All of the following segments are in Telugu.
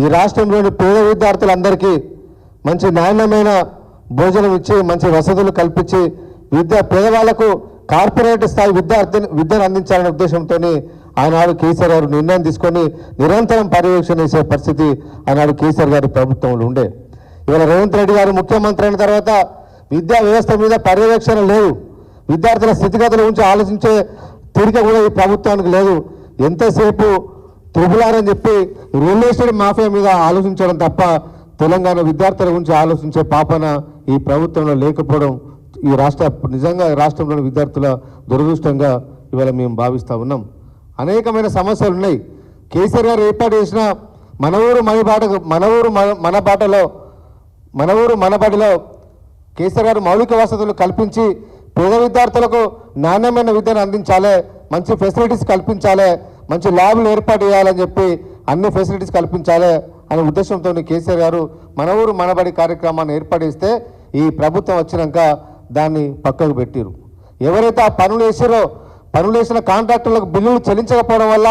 ఈ రాష్ట్రంలోని పేద విద్యార్థులందరికీ మంచి నాణ్యమైన భోజనం ఇచ్చి మంచి వసతులు కల్పించి పేదవాళ్లకు కార్పొరేట్ స్థాయి విద్యను అందించాలనే ఉద్దేశంతో ఆనాడు కేసీఆర్ గారు నిర్ణయం తీసుకొని నిరంతరం పర్యవేక్షణ చేసే పరిస్థితి ఆనాడు కేసీఆర్ గారి ప్రభుత్వంలో ఉండే. ఇవాళ రేవంత్ రెడ్డి గారు ముఖ్యమంత్రి అయిన తర్వాత విద్యా వ్యవస్థ మీద పర్యవేక్షణ లేదు. విద్యార్థుల స్థితిగతుల గురించి ఆలోచించే తీరిక కూడా ఈ ప్రభుత్వానికి లేదు. ఎంతసేపు త్రిపులారని చెప్పి రియల్ ఎస్టేట్ మాఫియా మీద ఆలోచించడం తప్ప తెలంగాణ విద్యార్థుల గురించి ఆలోచించే పాపన ఈ ప్రభుత్వంలో లేకపోవడం నిజంగా రాష్ట్రంలోని విద్యార్థుల దురదృష్టంగా ఇవాళ మేము భావిస్తూ ఉన్నాం. అనేకమైన సమస్యలు ఉన్నాయి. కేసీఆర్ గారు ఏర్పాటు చేసిన మన ఊరు మన బడిలో కేసీఆర్ గారు మౌలిక వసతులు కల్పించి పేద విద్యార్థులకు నాణ్యమైన విద్యను అందించాలి, మంచి ఫెసిలిటీస్ కల్పించాలి, మంచి ల్యాబ్లు ఏర్పాటు చేయాలని చెప్పి అన్ని ఫెసిలిటీస్ కల్పించాలి అనే ఉద్దేశంతో కేసీఆర్ గారు మన ఊరు మనబడి కార్యక్రమాన్ని ఏర్పాటు చేస్తే ఈ ప్రభుత్వం వచ్చినాక దాన్ని పక్కకు పెట్టిరు. ఎవరైతే ఆ పనులు వేసిన కాంట్రాక్టర్లకు బిల్లులు చెల్లించకపోవడం వల్ల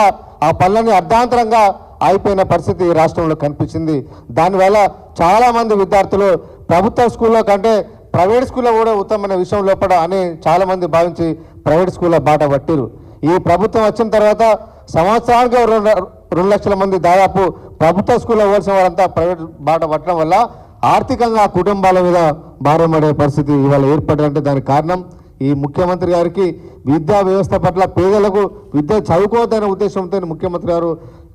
ఆ పనులన్నీ అర్ధాంతరంగా అయిపోయిన పరిస్థితి ఈ రాష్ట్రంలో కనిపించింది. దానివల్ల చాలామంది విద్యార్థులు ప్రభుత్వ స్కూల్లో కంటే ప్రైవేట్ స్కూల్లో కూడా ఉత్తమమైన విషయం లోపల అని చాలామంది భావించి ప్రైవేట్ స్కూల్లో బాట పట్టిరు. ఈ ప్రభుత్వం వచ్చిన తర్వాత సంవత్సరానికి 2 లక్షల మంది దాదాపు ప్రభుత్వ స్కూల్లో పోల్సిన వారంతా ప్రైవేట్ బాట పట్టడం వల్ల ఆర్థికంగా కుటుంబాల మీద భారం పడే పరిస్థితి ఇవాళ ఏర్పడిందంటే దానికి కారణం ఈ ముఖ్యమంత్రి గారికి విద్యా వ్యవస్థ పట్ల పేదలకు విద్య చదువుకోవద్దనే ఉద్దేశంతో ముఖ్యమంత్రి గారు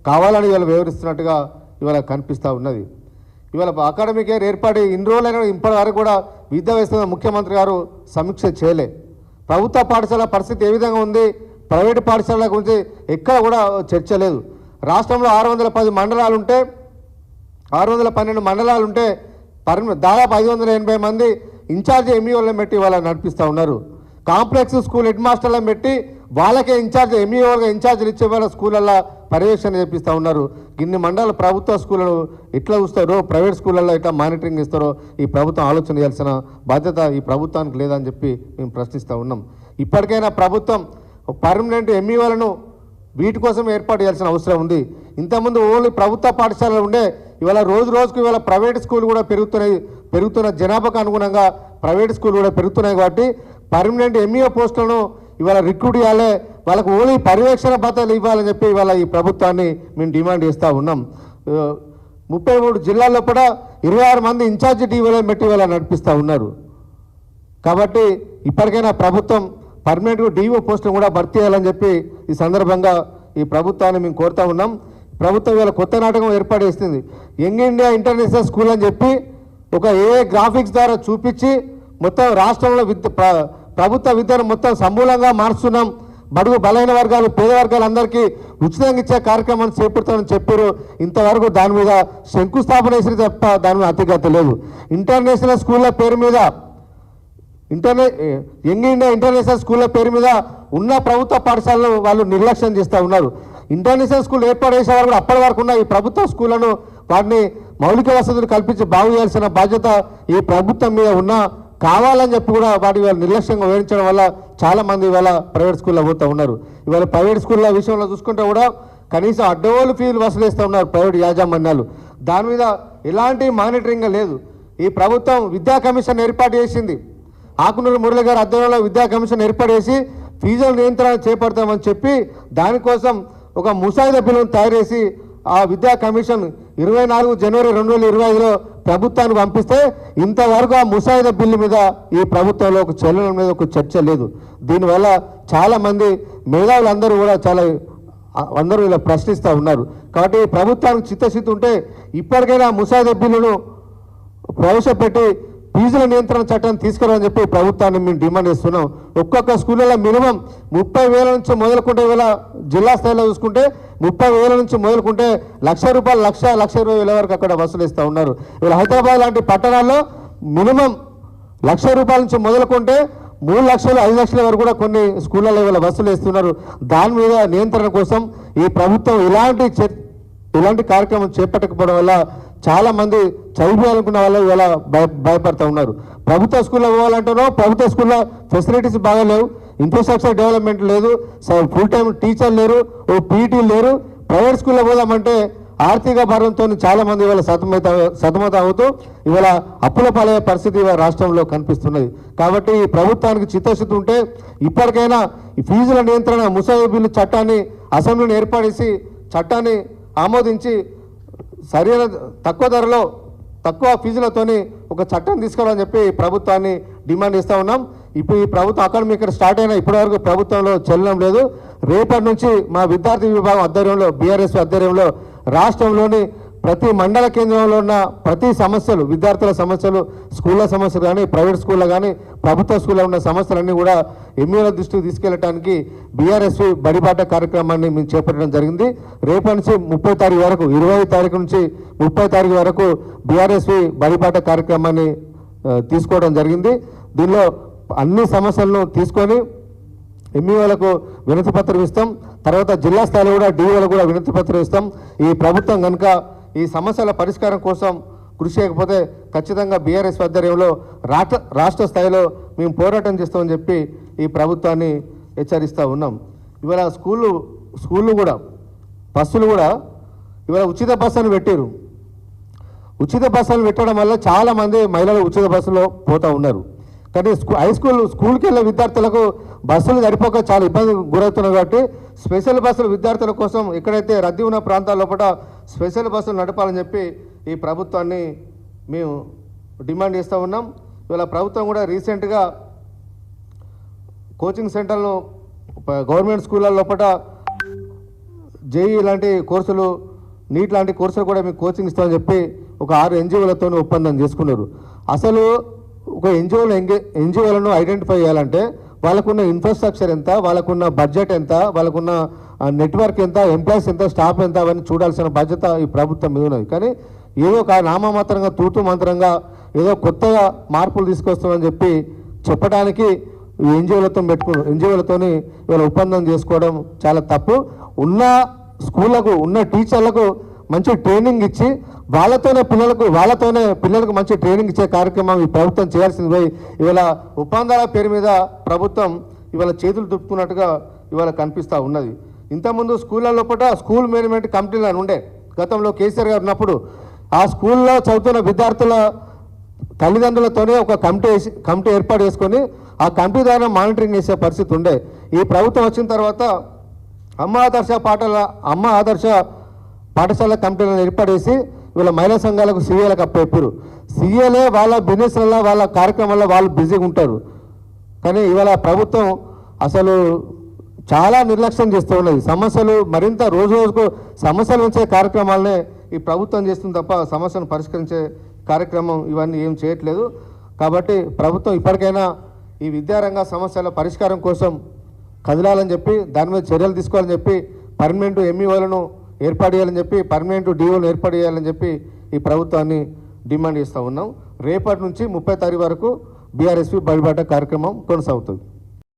కావాలని ఇవాళ వివరిస్తున్నట్టుగా ఇవాళ కనిపిస్తూ ఉన్నది. ఇవాళ అకాడమిక్ ఇయర్ ఏర్పడి ఇన్ని రోజులైనా ఇప్పటి వరకు కూడా విద్యా వ్యవస్థ ముఖ్యమంత్రి గారు సమీక్ష చేయలే. ప్రభుత్వ పాఠశాల పరిస్థితి ఏ విధంగా ఉంది, ప్రైవేటు పాఠశాలల గురించి ఎక్కడ కూడా చర్చ లేదు. రాష్ట్రంలో 610 మండలాలు ఉంటే 612 మండలాలు ఉంటే దాదాపు 580 మంది ఇన్ఛార్జ్ ఎంఈఓలను పెట్టి వాళ్ళని నడిపిస్తూ ఉన్నారు. కాంప్లెక్స్ స్కూల్ హెడ్ మాస్టర్లను పెట్టి వాళ్ళకే ఇన్ఛార్జ్ ఎంఈఓలుగా ఇన్ఛార్జ్లు ఇచ్చే వాళ్ళ స్కూళ్ళల్లో పర్యవేక్షణ చేపిస్తూ ఉన్నారు. ఇన్ని మండల ప్రభుత్వ స్కూళ్ళను ఎట్లా చూస్తారో ప్రైవేట్ స్కూళ్ళల్లో ఎట్లా మానిటరింగ్ ఇస్తారో ఈ ప్రభుత్వం ఆలోచన చేయాల్సిన బాధ్యత ఈ ప్రభుత్వానికి లేదని చెప్పి మేము ప్రశ్నిస్తూ ఉన్నాం. ఇప్పటికైనా ప్రభుత్వం పర్మనెంట్ ఎంఈఓలను వీటి కోసం ఏర్పాటు చేయాల్సిన అవసరం ఉంది. ఇంతకుముందు ఓన్లీ ప్రభుత్వ పాఠశాలలు ఉండే, ఇవాళ రోజుకు ఇవాళ ప్రైవేట్ స్కూల్ కూడా పెరుగుతున్న జనాభాకు అనుగుణంగా ప్రైవేట్ స్కూల్ కూడా పెరుగుతున్నాయి. కాబట్టి పర్మనెంట్ ఎంఈఓ పోస్టులను ఇవాళ రిక్రూట్ చేయాలి, వాళ్ళకు ఓన్లీ పర్యవేక్షణ భద్రతలు ఇవ్వాలని చెప్పి ఇవాళ ఈ ప్రభుత్వాన్ని మేము డిమాండ్ చేస్తూ ఉన్నాం. 33 జిల్లాల్లో కూడా 26 మంది ఇన్ఛార్జి టీవీలను పెట్టి ఇవాళ నడిపిస్తూ ఉన్నారు. కాబట్టి ఇప్పటికైనా ప్రభుత్వం పర్మనెంట్ డిఓ పోస్టులు కూడా భర్తీ చేయాలని చెప్పి ఈ సందర్భంగా ఈ ప్రభుత్వాన్ని మేము కోరుతూ ఉన్నాం. ప్రభుత్వం ఇవాళ కొత్త నాటకం ఏర్పాటు చేస్తుంది. యంగ్ ఇండియా ఇంటర్నేషనల్ స్కూల్ అని చెప్పి ఒక గ్రాఫిక్స్ ద్వారా చూపించి మొత్తం రాష్ట్రంలో ప్రభుత్వ విద్యను మొత్తం సమూలంగా మారుస్తున్నాం, బడుగు బలైన వర్గాలు పేద వర్గాలందరికీ ఉచితంగా ఇచ్చే కార్యక్రమాన్ని చేపడతామని చెప్పారు. ఇంతవరకు దాని మీద శంకుస్థాపన చేసి తప్ప దాని మీద అతిగతి లేదు. ఇంటర్నేషనల్ స్కూళ్ళ పేరు మీద యంగ్ ఇండియా ఇంటర్నేషనల్ స్కూళ్ళ పేరు మీద ఉన్న ప్రభుత్వ పాఠశాలను వాళ్ళు నిర్లక్ష్యం చేస్తూ ఉన్నారు. ఇంటర్నేషనల్ స్కూల్ ఏర్పాటు చేసేవారు కూడా అప్పటి వరకు ఉన్న ఈ ప్రభుత్వ స్కూళ్లను వాటిని మౌలిక వసతులు కల్పించి బాగు చేయాల్సిన బాధ్యత ఈ ప్రభుత్వం మీద ఉన్నా కావాలని చెప్పి కూడా వాటి ఇవాళ నిర్లక్ష్యంగా వివరించడం వల్ల చాలామంది ఇవాళ ప్రైవేట్ స్కూల్లో పోతూ ఉన్నారు. ఇవాళ ప్రైవేట్ స్కూళ్ళ విషయంలో చూసుకుంటే కూడా కనీసం అడ్డగోలు ఫీజులు వసూలేస్తూ ఉన్నారు ప్రైవేట్ యాజమాన్యాలు. దాని మీద ఎలాంటి మానిటరింగ్ లేదు. ఈ ప్రభుత్వం విద్యా కమిషన్ ఏర్పాటు చేసింది. ఆకునూరు మురళి గారి ఆధ్వర్యంలో విద్యా కమిషన్ ఏర్పాటు చేసి ఫీజుల నియంత్రణ చేపడతామని చెప్పి దానికోసం ఒక ముసాయిదా బిల్లును తయారు చేసి ఆ విద్యా కమిషన్ 24 జనవరి 2025లో ప్రభుత్వానికి పంపిస్తే ఇంతవరకు ఆ ముసాయిదా బిల్లు మీద ఈ ప్రభుత్వంలో ఒక చలనం మీద ఒక చర్చ లేదు. దీనివల్ల చాలామంది మేధావులందరూ కూడా అందరూ ఇలా ప్రశ్నిస్తూ ఉన్నారు. కాబట్టి ప్రభుత్వానికి చిత్తశుద్ధి ఉంటే ఇప్పటికైనా ముసాయిదా బిల్లును ప్రవేశపెట్టి ఫీజుల నియంత్రణ చట్టాన్ని తీసుకురాని చెప్పి ప్రభుత్వాన్ని మేము డిమాండ్ చేస్తున్నాం. ఒక్కొక్క స్కూళ్ళలో మినిమం 30,000 నుంచి మొదలుకుంటే ఇవాళ జిల్లా స్థాయిలో చూసుకుంటే 30,000 నుంచి మొదలుకుంటే ₹1,00,000 1,20,000 వరకు అక్కడ వసూలిస్తూ ఉన్నారు. ఇవాళ హైదరాబాద్ లాంటి పట్టణాల్లో మినిమం ₹1,00,000 నుంచి మొదలుకుంటే 3 లక్షలు 5 లక్షల వరకు కూడా కొన్ని స్కూళ్ళలో ఇవాళ వసూలిస్తున్నారు. దాని మీద నియంత్రణ కోసం ఈ ప్రభుత్వం ఇలాంటి కార్యక్రమం చేపట్టకపోవడం వల్ల చాలామంది చదివిపోవాలనుకున్న వాళ్ళు ఇవాళ భయపడుతూ ఉన్నారు. ప్రభుత్వ స్కూల్లో పోవాలంటేనో ప్రభుత్వ స్కూల్లో ఫెసిలిటీస్ బాగాలేవు, ఇన్ఫ్రాస్ట్రక్చర్ డెవలప్మెంట్ లేదు, ఫుల్ టైం టీచర్ లేరు, ఓ పీఈటీ లేరు. ప్రైవేట్ స్కూల్లో పోదామంటే ఆర్థిక భారంతో చాలామంది ఇవాళ సతమతం అవుతూ ఇవాళ అప్పుల పాలయ్యే పరిస్థితి ఇవాళ రాష్ట్రంలో కనిపిస్తున్నది. కాబట్టి ఈ ప్రభుత్వానికి చిత్తశుద్ధి ఉంటే ఇప్పటికైనా ఈ ఫీజుల నియంత్రణ ముసాయి బిల్లు చట్టాన్ని అసెంబ్లీని ఏర్పడేసి చట్టాన్ని ఆమోదించి సరైన తక్కువ ధరలో తక్కువ ఫీజులతోని ఒక చట్టం తీసుకురావాలని చెప్పి ప్రభుత్వాన్ని డిమాండ్ చేస్తూ ఉన్నాం. ఇప్పుడు ఈ ప్రభుత్వం అకాడమీ ఇక్కడ స్టార్ట్ అయినా ఇప్పటివరకు ప్రభుత్వంలో చెల్లడం లేదు. రేపటి నుంచి మా విద్యార్థి విభాగం ఆధ్వర్యంలో బీఆర్ఎస్ ఆధ్వర్యంలో రాష్ట్రంలోని ప్రతి మండల కేంద్రంలో ఉన్న ప్రతి సమస్యలు, విద్యార్థుల సమస్యలు, స్కూళ్ళ సమస్యలు కానీ, ప్రైవేట్ స్కూళ్ళ కానీ, ప్రభుత్వ స్కూల్లో ఉన్న సమస్యలన్నీ కూడా ఎంఈఓల దృష్టికి తీసుకెళ్లడానికి బీఆర్ఎస్ బడిబాట కార్యక్రమాన్ని మేము చేపట్టడం జరిగింది. రేపటి నుంచి 30 తారీఖు వరకు, 20 తారీఖు నుంచి 30 తారీఖు వరకు బీఆర్ఎస్ బడిబాట కార్యక్రమాన్ని తీసుకోవడం జరిగింది. దీనిలో అన్ని సమస్యలను తీసుకొని ఎంఈఓలకు వినతి పత్రం ఇస్తాం. తర్వాత జిల్లా స్థాయిలో కూడా డిఓలకు కూడా వినతి పత్రం ఇస్తాం. ఈ ప్రభుత్వం కనుక ఈ సమస్యల పరిష్కారం కోసం కృషి చేయకపోతే ఖచ్చితంగా బీఆర్ఎస్ ఆధ్వర్యంలో రాష్ట్ర స్థాయిలో మేము పోరాటం చేస్తామని చెప్పి ఈ ప్రభుత్వాన్ని హెచ్చరిస్తూ ఉన్నాం. ఇవాళ స్కూళ్ళు కూడా బస్సులు కూడా ఇవాళ ఉచిత బస్సును పెట్టారు. ఉచిత బస్సులు పెట్టడం వల్ల చాలామంది మహిళలు ఉచిత బస్సులో పోతూ ఉన్నారు. కానీ స్కూల్కి వెళ్ళే విద్యార్థులకు బస్సులు సరిపోక చాలా ఇబ్బంది గురవుతున్నారు. కాబట్టి స్పెషల్ బస్సులు విద్యార్థుల కోసం ఎక్కడైతే రద్దీ ఉన్న ప్రాంతాల లోపల స్పెషల్ బస్సులు నడపాలని చెప్పి ఈ ప్రభుత్వాన్ని మేము డిమాండ్ చేస్తూ ఉన్నాం. ఇవాళ ప్రభుత్వం కూడా రీసెంట్గా కోచింగ్ సెంటర్లు గవర్నమెంట్ స్కూళ్ళ లోపల జేఈ లాంటి కోర్సులు, నీట్ లాంటి కోర్సులు కూడా మీకు కోచింగ్ ఇస్తామని చెప్పి ఒక 6 ఎన్జిఓలతో ఒప్పందం చేసుకున్నారు. అసలు ఒక ఎన్జిఓలను ఐడెంటిఫై చేయాలంటే వాళ్ళకున్న ఇన్ఫ్రాస్ట్రక్చర్ ఎంత, వాళ్ళకున్న బడ్జెట్ ఎంత, వాళ్ళకున్న నెట్వర్క్ ఎంత, ఎంప్లాయీస్ ఎంత, స్టాఫ్ ఎంత, అవన్నీ చూడాల్సిన బాధ్యత ఈ ప్రభుత్వం మీద ఉన్నది. కానీ ఏదో ఒక నామమాత్రంగా తూతు మంత్రంగా ఏదో కొత్తగా మార్పులు తీసుకొస్తామని చెప్పి చెప్పడానికి ఎన్జిఓలతోని ఇవాళ ఒప్పందం చేసుకోవడం చాలా తప్పు. ఉన్న స్కూళ్ళకు ఉన్న టీచర్లకు మంచి ట్రైనింగ్ ఇచ్చి వాళ్ళతోనే పిల్లలకు మంచి ట్రైనింగ్ ఇచ్చే కార్యక్రమం ఈ ప్రభుత్వం చేయాల్సింది పోయి ఇవాళ ఒప్పందాల పేరు మీద ప్రభుత్వం ఇవాళ చేతులు దుప్పుకున్నట్టుగా ఇవాళ కనిపిస్తూ ఉన్నది. ఇంతకుముందు స్కూళ్ళ లోపల స్కూల్ మేనేజ్మెంట్ కమిటీలు అని ఉండే గతంలో కేసీఆర్ గారు ఉన్నప్పుడు. ఆ స్కూల్లో చదువుతున్న విద్యార్థుల తల్లిదండ్రులతోనే ఒక కమిటీ ఏర్పాటు చేసుకొని ఆ కమిటీ ద్వారా మానిటరింగ్ చేసే పరిస్థితి ఉండే. ఈ ప్రభుత్వం వచ్చిన తర్వాత అమ్మ ఆదర్శ పాఠశాల కమిటీలను ఏర్పడేసి వీళ్ళ మహిళా సంఘాలకు సీఏలకు అప్పచెప్పారు. సీఏలే వాళ్ళ బిజినెస్లలో వాళ్ళ కార్యక్రమాల్లో వాళ్ళు బిజీగా ఉంటారు. కానీ ఇవాళ ప్రభుత్వం అసలు చాలా నిర్లక్ష్యం చేస్తూ ఉన్నది. సమస్యలు మరింత రోజు రోజుకు సమస్యలు ఉంచే కార్యక్రమాలనే ఈ ప్రభుత్వం చేస్తుంది తప్ప సమస్యను పరిష్కరించే కార్యక్రమం ఇవన్నీ ఏం చేయట్లేదు. కాబట్టి ప్రభుత్వం ఇప్పటికైనా ఈ విద్యారంగ సమస్యల పరిష్కారం కోసం కదలాలని చెప్పి దాని మీద చర్యలు తీసుకోవాలని చెప్పి పర్మనెంట్ ఎంఈఓలను ఏర్పాటు చేయాలని చెప్పి పర్మనెంట్ డిఓలను ఏర్పాటు చేయాలని చెప్పి ఈ ప్రభుత్వాన్ని డిమాండ్ చేస్తూ ఉన్నాం. రేపటి నుంచి 30 తారీఖు వరకు బీఆర్ఎస్పీ బడిబాట కార్యక్రమం కొనసాగుతుంది.